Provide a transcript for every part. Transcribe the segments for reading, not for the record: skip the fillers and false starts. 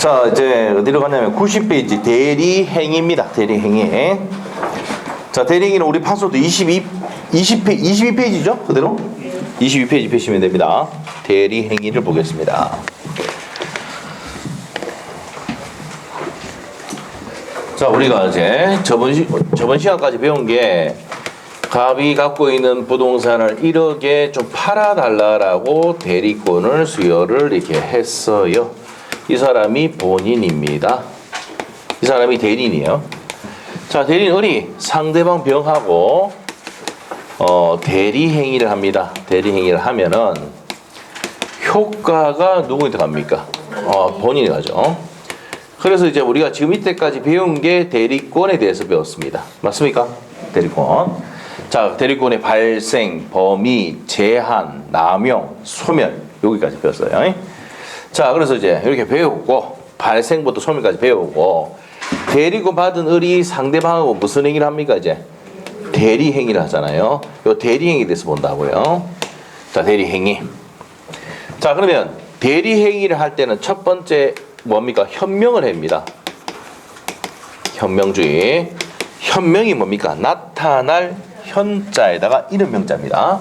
자, 이제 어디로 가냐면 90페이지 대리행위입니다. 대리행위. 자, 대리행위는 우리 판소도 22페이지죠? 그대로? 22페이지 펴시면 됩니다. 대리행위를 보겠습니다. 자, 우리가 이제 저번 시간까지 배운 게 갑이 갖고 있는 부동산을 1억에 좀 팔아달라라고 대리권을 수여를 이렇게 했어요. 이 사람이 본인입니다. 이 사람이 대리인이에요. 자, 대리인 을이 상대방 병하고 대리행위를 합니다. 대리행위를 하면은 효과가 누구한테 갑니까? 본인이 가죠. 그래서 이제 우리가 지금 이때까지 배운 게 대리권에 대해서 배웠습니다. 맞습니까? 대리권. 자, 대리권의 발생, 범위, 제한, 남용, 소멸 여기까지 배웠어요. 자, 그래서 이제 이렇게 배우고 발생부터 소멸까지 배우고 대리권 받은 을이 상대방하고 무슨 행위를 합니까? 이제 대리행위를 하잖아요. 요 대리행위에 대해서 본다고요. 자, 대리행위. 자, 그러면 대리행위를 할 때는 첫 번째 뭡니까? 현명을 합니다. 현명주의. 현명이 뭡니까? 나타날 현자에다가 이름 명자입니다.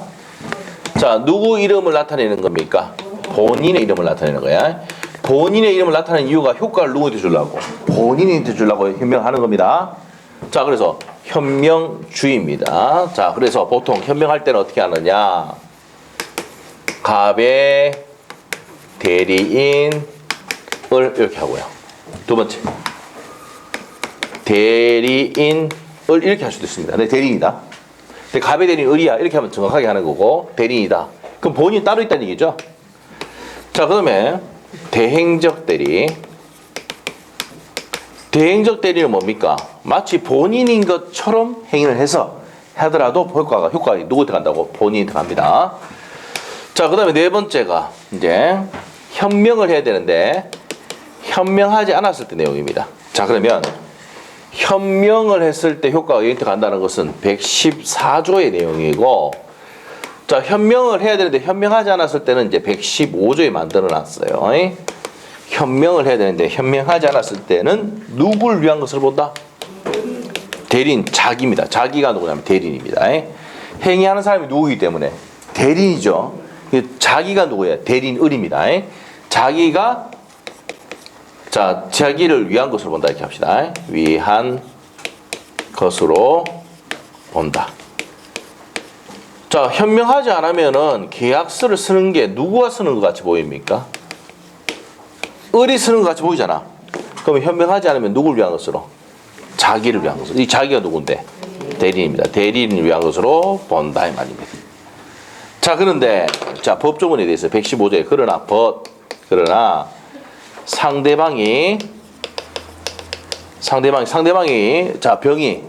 자, 누구 이름을 나타내는 겁니까? 본인의 이름을 나타내는 거야. 본인의 이름을 나타내는 이유가 효과를 누구한테 주려고? 본인한테 주려고 현명하는 겁니다. 자, 그래서 현명주의입니다. 자, 그래서 보통 현명할 때는 어떻게 하느냐? 갑의 대리인을 이렇게 하고요. 두 번째, 대리인을 이렇게 할 수도 있습니다. 네, 대리인이다. 근데 갑의 대리인 을이야. 이렇게 하면 정확하게 하는 거고, 대리인이다. 그럼 본인이 따로 있다는 얘기죠. 자, 그러면 대행적 대리. 대행적 대리는 뭡니까? 마치 본인인 것처럼 행위를 해서 하더라도 효과가 누구한테 간다고? 본인한테 갑니다. 자, 그 다음에 네 번째가 이제 현명을 해야 되는데 현명하지 않았을 때 내용입니다. 자, 그러면 현명을 했을 때 효과가 얘한테 간다는 것은 114조의 내용이고, 자, 현명을 해야 되는데 현명하지 않았을 때는 이제 115조에 만들어 놨어요. 현명을 해야 되는데 현명하지 않았을 때는 누구를 위한 것을 본다? 대리인, 자기입니다. 자기가 누구냐면 대리인입니다. 행위하는 사람이 누구이기 때문에 대리인이죠. 자기가 누구예요? 대리인 을입니다. 자기가 자기를 위한 것으로 본다 이렇게 합시다. 위한 것으로 본다. 자, 현명하지 않으면은 계약서를 쓰는 게 누구가 쓰는 것 같이 보입니까? 을이 쓰는 것 같이 보이잖아. 그러면 현명하지 않으면 누구를 위한 것으로? 자기를 위한 것으로. 이 자기가 누군데? 대리인입니다. 대리인을 위한 것으로 본다 이 말입니다. 자, 그런데 자, 법조문에 대해서 115조에 그러나 상대방이 자, 병이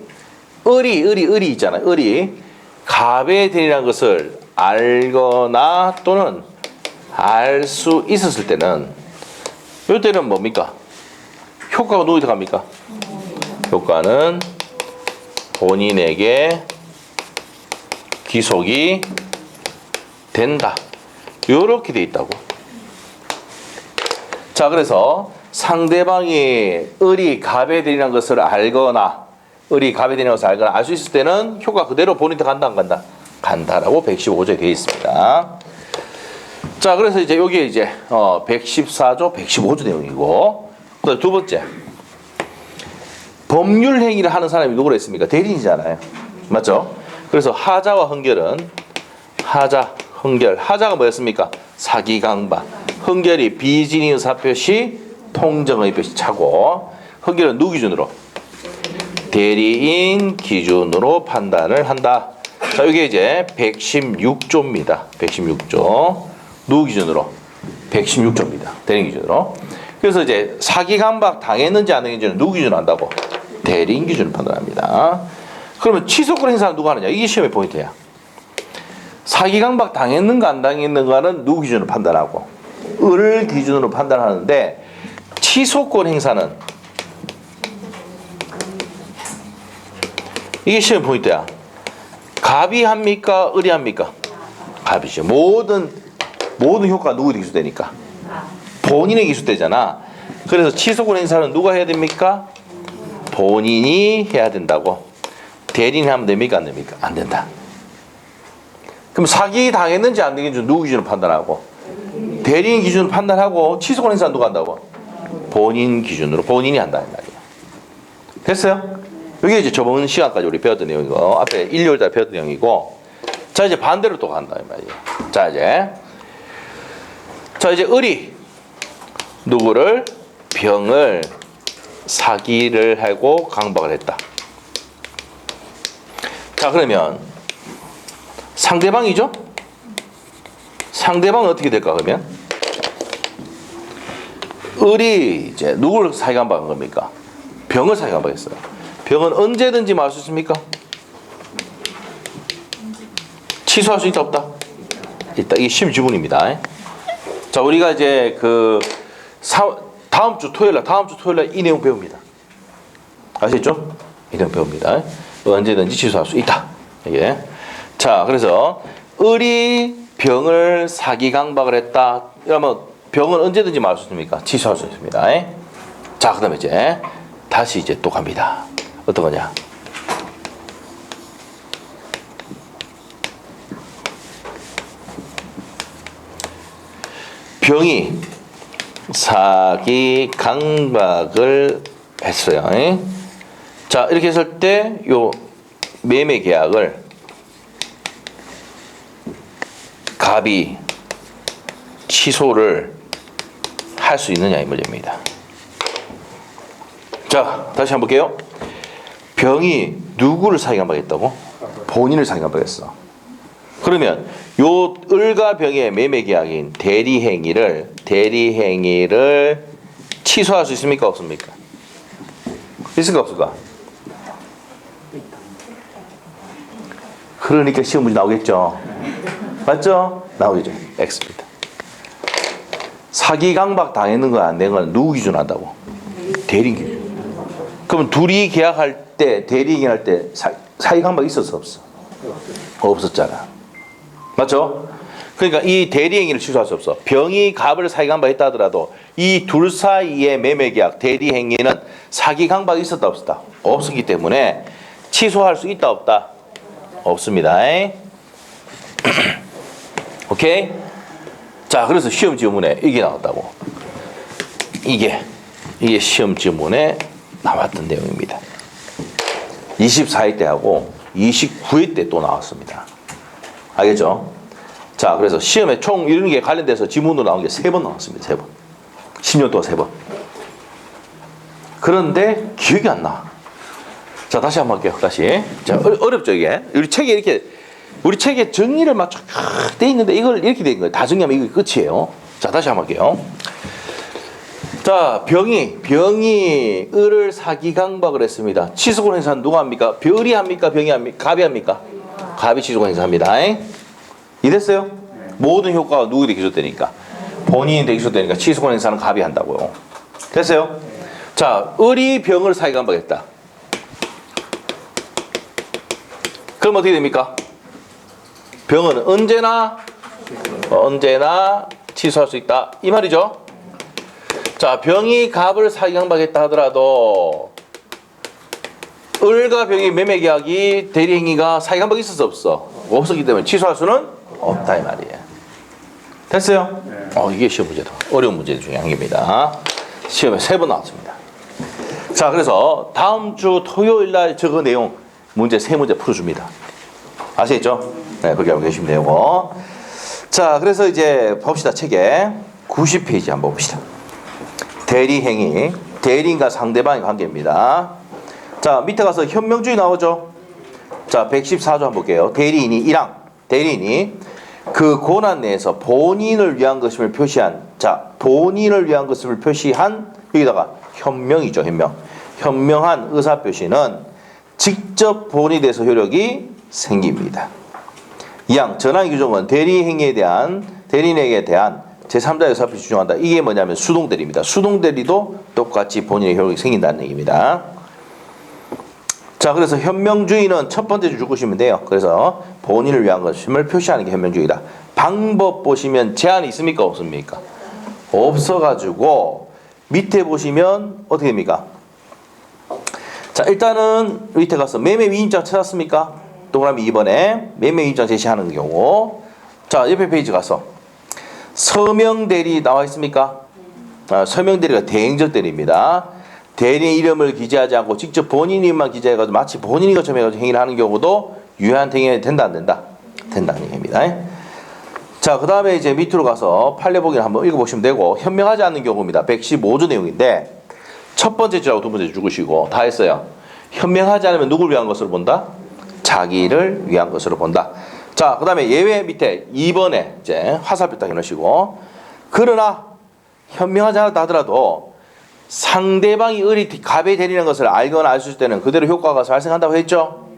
을이 있잖아요. 을이 갑의 대리라는 것을 알거나 또는 알 수 있었을 때는 이때는 뭡니까? 효과가 누구한테 갑니까? 효과는 본인에게 귀속이 된다. 이렇게 돼 있다고. 자, 그래서 상대방이 을이 갑에 대리라는 것을 알거나 알 수 있을 때는 효과 그대로 본인한테 간다 안 간다? 간다라고 115조에 되어 있습니다. 자, 그래서 이제 여기에 이제 114조, 115조 내용이고, 그다음 두 번째, 법률 행위를 하는 사람이 누구로 했습니까? 대리인이잖아요. 맞죠? 그래서 하자와 흥결은 하자가 뭐였습니까? 사기강박. 흥결이 비진의 의사표시, 통정의 표시 차고, 흥결은 누구 기준으로? 대리인 기준으로 판단을 한다. 자, 이게 이제 116조입니다. 116조. 누구 기준으로? 116조입니다. 대리인 기준으로. 그래서 이제 사기강박 당했는지 안 당했는지는 누구 기준으로 한다고? 대리인 기준으로 판단합니다. 그러면 취소권 행사는 누가 하느냐? 이게 시험의 포인트야. 사기강박 당했는가 안 당했는가는 누구 기준으로 판단하고 을 기준으로 판단하는데, 취소권 행사는 이게 시험 포인트야. 갑이 합니까? 을이 합니까? 갑이죠. 모든 효과가 누구에게 기술되니까? 본인에게 기술되잖아. 그래서 취소권 행사는 누가 해야 됩니까? 본인이 해야 된다고. 대리인이 하면 됩니까? 안 됩니까? 안 된다. 그럼 사기 당했는지 안 당했는지 누구 기준으로 판단하고? 대리인 기준으로 판단하고 취소권 행사는 누가 한다고? 본인 기준으로 본인이 한다는 말이에요. 됐어요? 이게 이제 저번 시간까지 우리 배웠던 내용이고 앞에 1, 2월달 배웠던 내용이고 자 이제 반대로 또 간다 이 말이에요. 자 이제 을이 누구를 병을 사기를 하고 강박을 했다. 자 그러면 상대방이죠? 상대방은 어떻게 될까 그러면? 을이 이제 누구를 사기 강박한 겁니까? 병을 사기 강박했어요. 병은 언제든지 말할 수 있습니까? 취소할 수 있다 없다? 있다. 이게 시험 지문입니다. 자 우리가 이제 다음 주 토요일날 이 내용 배웁니다. 아시겠죠? 이 내용 배웁니다. 언제든지 취소할 수 있다. 이게. 자 그래서 을이 병을 사기 강박을 했다. 그러면 병은 언제든지 말할 수 있습니까? 취소할 수 있습니다. 자 그다음에 이제 다시 이제 또 갑니다. 어떤 거냐? 병이 사기 강박을 했어요. 자 이렇게 했을 때 요 매매 계약을 갑이 취소를 할 수 있느냐 이 문제입니다. 자 다시 한번 볼게요. 병이 누구를 사기 강박했다고? 본인을 사기 강박했어. 그러면 요 을과 병의 매매 계약인 대리행위를 취소할 수 있습니까 없습니까? 있을까 없을까? 그러니까 시험 문제 나오겠죠. 맞죠? 나오겠죠. X입니다. 사기 강박 당했는 거 안 된 건 누구 기준 한다고? 대리인 기준. 그럼 둘이 계약할 때 대리인 할 때 사기 강박 있었어 없어? 없었잖아. 맞죠? 그러니까 이 대리행위를 취소할 수 없어. 병이 갑을 사기 강박했다 하더라도 이 둘 사이의 매매 계약 대리행위는 사기 강박이 있었다 없었다? 없었기 때문에 취소할 수 있다 없다? 없습니다. 오케이? 자 그래서 시험 지문에 이게 나왔다고. 이게 시험 지문에 나왔던 내용입니다. 24회 때하고 29회 때 또 나왔습니다. 알겠죠? 자 그래서 시험에 총 이런 게 관련돼서 지문으로 나온 게 3번 나왔습니다. 3번. 10년 동안 3번. 그런데 기억이 안 나. 자 다시 한번 할게요. 다시. 자 어렵죠 이게. 우리 책에 정리를 막 돼 있는데 이걸 이렇게 돼 있는 거예요. 다 정리하면 이게 끝이에요. 자 다시 한번 할게요. 자 병이 을을 사기 강박을 했습니다. 취소권 행사는 누가 합니까? 별이 합니까? 병이 합니까? 갑이 합니까? 갑이 취소권 행사합니다. 이해됐어요? 모든 효과가 누구에게 기소되니까? 본인에게 기소되니까 취소권 행사는 갑이 한다고요. 됐어요? 자 을이 병을 사기 강박했다. 그럼 어떻게 됩니까? 병은 언제나 취소할 수 있다. 이 말이죠. 자, 병이 갑을 사기 강박했다 하더라도 을과 병의 매매 계약이 대리행위가 사기 강박이 있었어 없어? 없었기 때문에 취소할 수는 없다 이 말이에요. 됐어요? 이게 시험 문제다. 어려운 문제 중에 한 개입니다. 시험에 3번 나왔습니다. 자, 그래서 다음 주 토요일 날 저거 내용 문제 3문제 풀어줍니다. 아시겠죠? 네, 그렇게 알고 계시면 되고. 자, 그래서 이제 봅시다. 책에 90페이지 한번 봅시다. 대리행위, 대리인과 상대방의 관계입니다. 자, 밑에 가서 현명주의 나오죠? 자, 114조 한번 볼게요. 대리인이 1항, 대리인이 그 고난 내에서 본인을 위한 것임을 표시한, 자, 본인을 위한 것임을 표시한, 여기다가 현명이죠, 현명. 현명한 의사표시는 직접 본인에 대해서 효력이 생깁니다. 2항, 전항의 규정은 대리행위에 대한, 대리인에게 대한 제3자의 의사표시 주장한다. 이게 뭐냐면 수동대리입니다. 수동대리도 똑같이 본인의 효력이 생긴다는 얘기입니다. 자, 그래서 현명주의는 첫 번째 줄 것이면 돼요. 그래서 본인을 위한 것임을 표시하는 게 현명주의다. 방법 보시면 제한이 있습니까? 없습니까? 없어가지고 밑에 보시면 어떻게 됩니까? 자, 일단은 밑에 가서 매매 위임장 찾았습니까? 동그라미 2번에 매매 위임장 제시하는 경우. 자, 옆에 페이지 가서 서명 대리 나와 있습니까? 서명 대리가 대행적 대리입니다. 대리의 이름을 기재하지 않고 직접 본인 이름만 기재해가지고 마치 본인이 것처럼 해가지고 행위를 하는 경우도 유효한 행위 된다 안 된다? 된다는 얘기입니다. 자, 그 다음에 이제 밑으로 가서 판례보기를 한번 읽어보시면 되고, 현명하지 않는 경우입니다. 115조 내용인데 첫 번째 주하고 두 번째 주 죽으시고 다 했어요. 현명하지 않으면 누굴 위한 것으로 본다? 자기를 위한 것으로 본다. 자, 그 다음에 예외 밑에 2번에 이제 화살표 딱 해놓으시고, 그러나 현명하지 않았다 하더라도 상대방이 을이 갑에 되리는 것을 알거나 알 수 있을 때는 그대로 효과가 발생한다고 했죠.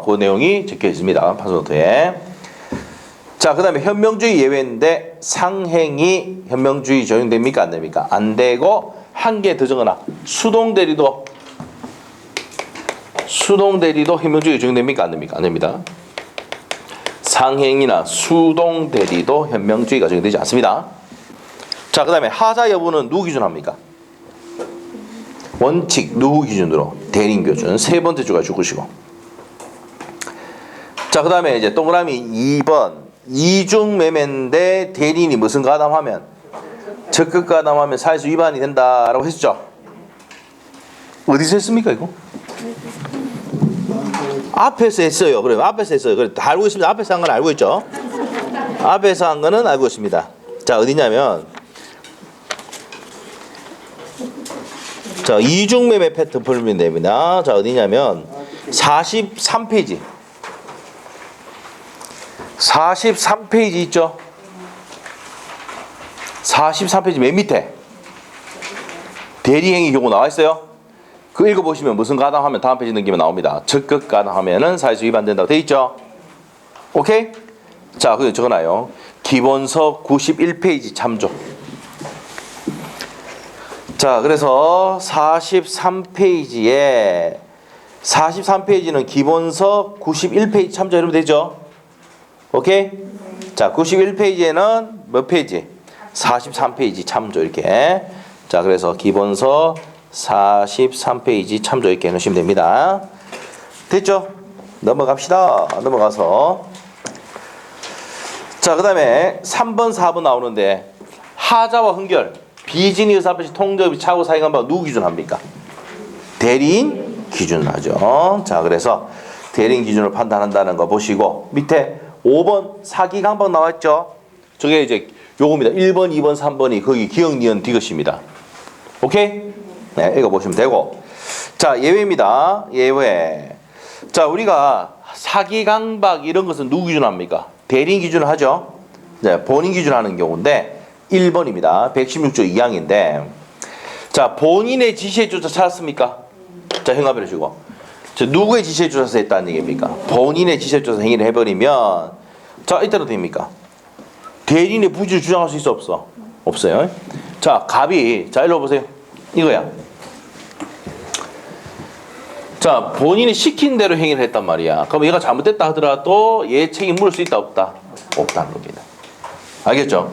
그 내용이 적혀 있습니다. 판소노트에. 자, 그 다음에 현명주의 예외인데 상행이 현명주의 적용됩니까? 안 됩니까? 안 되고, 한 개 더 적어놔. 수동대리도 현명주의 적용됩니까? 안 됩니까? 안 됩니다. 상행이나 수동대리도 현명주의가 적용되지 않습니다. 자, 그 다음에 하자 여부는 누구 기준 합니까? 원칙 누구 기준으로? 대리인 기준. 세 번째 주가 죽으시고. 자, 그 다음에 이제 동그라미 2번 이중매매인데 대리인이 무슨 가담하면? 적극 가담하면 사회수 위반이 된다라고 했죠. 어디서 했습니까 이거? 앞에서 했어요. 그래요. 앞에서 했어요. 그래, 다 알고 있습니다. 앞에서 한 건 알고 있죠. 앞에서 한 거는 알고 있습니다. 자, 어디냐면 자, 이중매매 패턴 풀면 됩니다. 자, 어디냐면 43페이지 43페이지 있죠? 43페이지 맨 밑에 대리행위 경우 나와 있어요. 그 읽어보시면 무슨 가담하면 다음 페이지 넘기면 나옵니다. 적극 가담하면은 사회수 위반된다고 돼 있죠? 오케이? 자, 그거 적어놔요. 기본서 91페이지 참조. 자, 그래서 43페이지는 기본서 91페이지 참조해보면 되죠? 오케이? 자, 91페이지에는 몇 페이지? 43페이지 참조 이렇게. 자, 그래서 기본서 43페이지 참조 이렇게 해놓으시면 됩니다. 됐죠? 넘어갑시다. 넘어가서 자, 그 다음에 3번 4번 나오는데 하자와 흥결 비진이 의사표시 통접이 차고 사익한 바 누구 기준 합니까? 대리인 기준 하죠. 자, 그래서 대리인 기준으로 판단한다는 거 보시고 밑에 5번 사기 강박 나왔죠. 저게 이제 요겁니다. 1번, 2번, 3번이 거기 기억, 니은, 디귿입니다. 오케이? 네, 읽어보시면 되고. 자, 예외입니다. 예외. 자, 우리가 사기 강박 이런 것은 누구 기준 합니까? 대리인 기준을 하죠. 네, 본인 기준 하는 경우인데 1번입니다. 116조 2항인데 자, 본인의 지시에 쫓아 찾았습니까? 자, 행합을 해주고 누구의 지시에 쫓아서 했다는 얘기입니까? 본인의 지시에 쫓아서 행위를 해버리면 자, 이때도 됩니까? 대리인의 부지를 주장할 수 있어 없어? 없어요. 자, 갑이 자, 일로 보세요. 이거야. 자, 본인이 시킨 대로 행위를 했단 말이야. 그럼 얘가 잘못됐다 하더라도 얘 책임 물을 수 있다 없다? 없다는 겁니다. 알겠죠?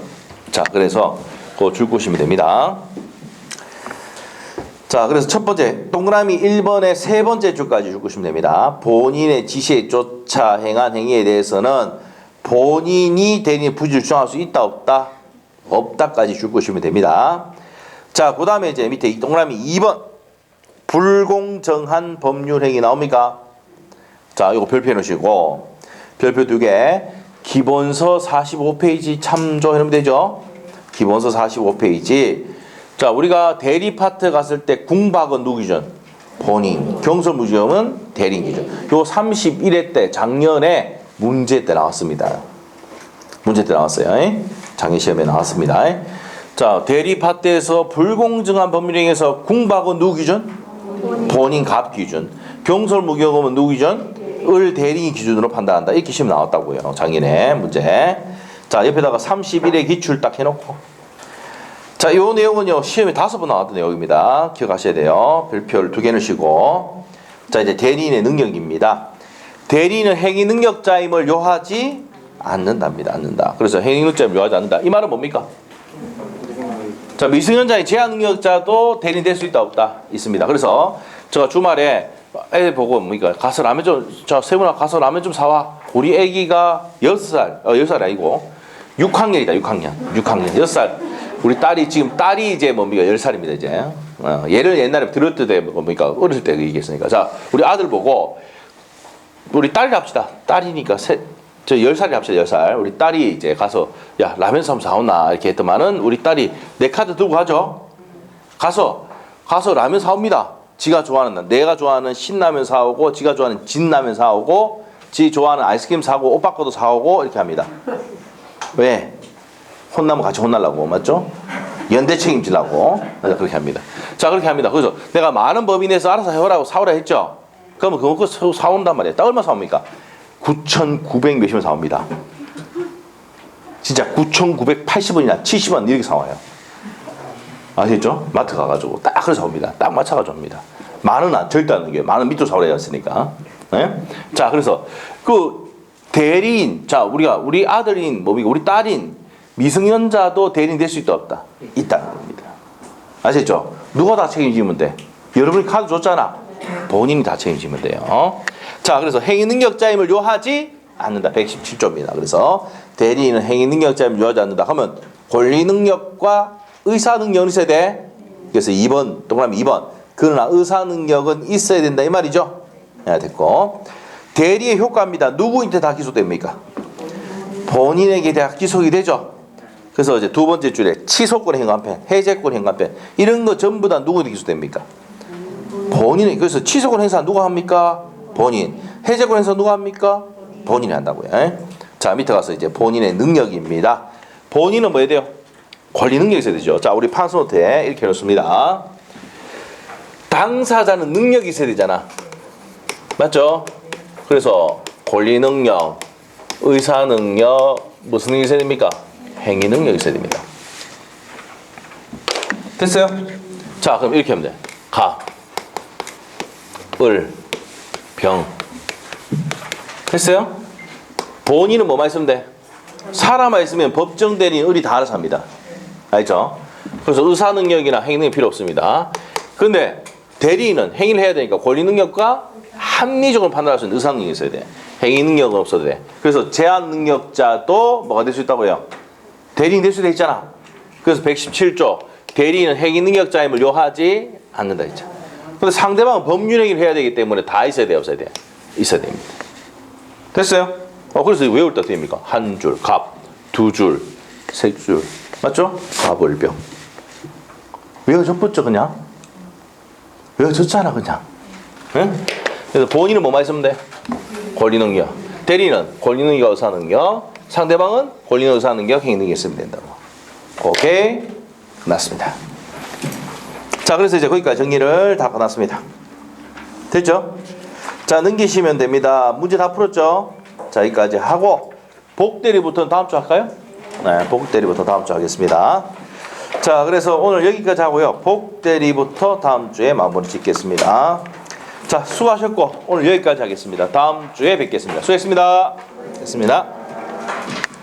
자, 그래서 그거 줄 곳이면 됩니다. 자, 그래서 첫 번째 동그라미 1번의 세 번째 줄까지 줄 곳이면 됩니다. 본인의 지시에 쫓아 행한 행위에 대해서는 본인이 대리인의 부지를 주장할 수 있다 없다? 없다까지 줄 곳이면 됩니다. 자, 그 다음에 이제 밑에 동그라미 2번 불공정한 법률 행위 나옵니까? 자, 이거 별표 해놓으시고 별표 2개 기본서 45페이지 참조해놓으면 되죠. 기본서 45페이지. 자, 우리가 대리 파트 갔을 때 궁박은 누구 기준? 본인. 경설무지엄은 대리인 기준. 요 31회 때 작년에 문제 때 나왔습니다. 문제 때 나왔어요. 작년 시험에 나왔습니다. 자, 대리 파트에서 불공정한 법률 행위에서 궁박은 누구 기준? 본인 갑 기준. 경설무기업은 누구 기준? 을 대리인 기준으로 판단한다. 이렇게 시험 나왔다고요. 작년에 문제. 자, 옆에다가 31회 기출 딱 해놓고. 자, 이 내용은요 시험에 5번 나왔던 내용입니다. 기억하셔야 돼요. 별표를 2개 넣으시고. 자, 이제 대리인의 능력입니다. 대리인은 행위 능력자임을 요하지 않는답니다. 않는다. 그래서 행위 능력자임을 요하지 않는다. 이 말은 뭡니까? 자, 자, 미성년자의 제한 능력자도 대리인 될 수 있다 없다 있습니다. 그래서 제가 주말에 애 보고 뭡니까 가서 라면 저 세훈아 가서 라면 좀 사와. 우리 애기가 6살 10살이 아니고 6학년이다 6학년 6살 우리 딸이 지금 딸이 이제 뭡니까 10살입니다 이제. 얘를 옛날에 들었을 때 뭡니까 어렸을 때 얘기했으니까. 자, 우리 아들 보고 우리 딸이 합시다. 딸이니까 저 10살이 합시다 10살. 우리 딸이 이제 가서 야 라면 좀 사오나 이렇게 했더만은 우리 딸이 내 카드 들고 가죠. 가서 라면 사옵니다. 지가 좋아하는 내가 좋아하는 신라면 사오고 지가 좋아하는 진라면 사오고 지 좋아하는 아이스크림 사고 오빠 거도 사오고 이렇게 합니다. 왜? 혼나면 같이 혼날라고 맞죠? 연대 책임지려고 그렇게 합니다. 자 그렇게 합니다. 그래서 내가 많은 법인 내에서 알아서 해오라고 사오라 했죠. 그러면 그거 사온단 말이에요. 딱 얼마 사옵니까? 9,900 몇십원 사옵니다. 진짜 9,980원이나 70원 이렇게 사와요. 아시겠죠? 마트 가가지고 딱 그래서 사옵니다. 딱 맞춰가지고 합니다. 만원 절대 안 넘겨요. 만원 밑으로 사오라 했으니까. 네? 자 그래서 그 대리인 자 우리 아들인 뭡니까 우리 딸인 미성년자도 대리인 될 수 있다 없다 있다는 겁니다. 아시겠죠? 누가 다 책임지면 돼? 여러분이 카드 줬잖아. 본인이 다 책임지면 돼요. 자 그래서 행위능력자임을 요하지 않는다. 117조입니다. 그래서 대리인은 행위능력자임을 요하지 않는다 하면 권리능력과 의사능력은 있어야 돼. 그래서 2번 동그라미 2번 그러나 의사능력은 있어야 된다 이 말이죠. 네, 됐고 대리의 효과입니다. 누구한테 다 기소됩니까? 본인에게 다 기소가 되죠. 그래서 이제 두 번째 줄에 취소권 행간편, 해제권 행간편 이런 거 전부 다 누구한테 기소됩니까? 본인이. 그래서 취소권 행사 누가 합니까? 본인. 해제권 행사 누가 합니까? 본인이 한다고요. 자 밑에 가서 이제 본인의 능력입니다. 본인은 뭐 해야 돼요? 권리 능력이 있어야 되죠. 자 우리 판소노트에 이렇게 해놓습니다. 당사자는 능력이 있어야 되잖아. 맞죠? 그래서 권리 능력, 의사 능력, 무슨 능력이 있어야 됩니까? 행위 능력이 있어야 됩니다. 됐어요? 자 그럼 이렇게 하면 돼. 가, 을, 병. 됐어요? 본인은 뭐만 있으면 돼? 사람만 있으면 법정 대리인, 을이 다 알아서 합니다. 알죠? 그래서 의사 능력이나 행위 능력이 필요 없습니다. 그런데 대리인은 행위를 해야 되니까 권리 능력과 합리적으로 판단할 수 있는 의사 능력이 있어야 돼. 행위 능력은 없어도 돼. 그래서 제한 능력자도 뭐가 될 수 있다고요? 대리인 될 수도 있잖아. 그래서 117조 대리인은 행위 능력자임을 요하지 않는다 했죠. 근데 상대방은 법률 행위를 해야 되기 때문에 다 있어야 돼, 없어야 돼? 있어야 됩니다. 됐어요? 그래서 외울 때 어떻게 됩니까? 한 줄, 갑, 두 줄, 세 줄. 맞죠? 갑을병. 외워줬죠, 그냥? 외워줬잖아, 그냥. 응? 그래서 본인은 뭐만 있으면 돼? 권리능력. 대리인은 권리능력, 의사능력. 상대방은 권리능력, 의사능력, 행위능력 있으면 된다고. 오케이? 끝났습니다. 자, 그래서 이제 거기까지 정리를 다 끝났습니다. 됐죠? 자, 넘기시면 됩니다. 문제 다 풀었죠? 자, 여기까지 하고 복대리부터는 다음 주 할까요? 네, 복대리부터 다음 주 하겠습니다. 자, 그래서 오늘 여기까지 하고요. 복대리부터 다음 주에 마무리 짓겠습니다. 자, 수고하셨고 오늘 여기까지 하겠습니다. 다음 주에 뵙겠습니다. 수고했습니다. 됐습니다.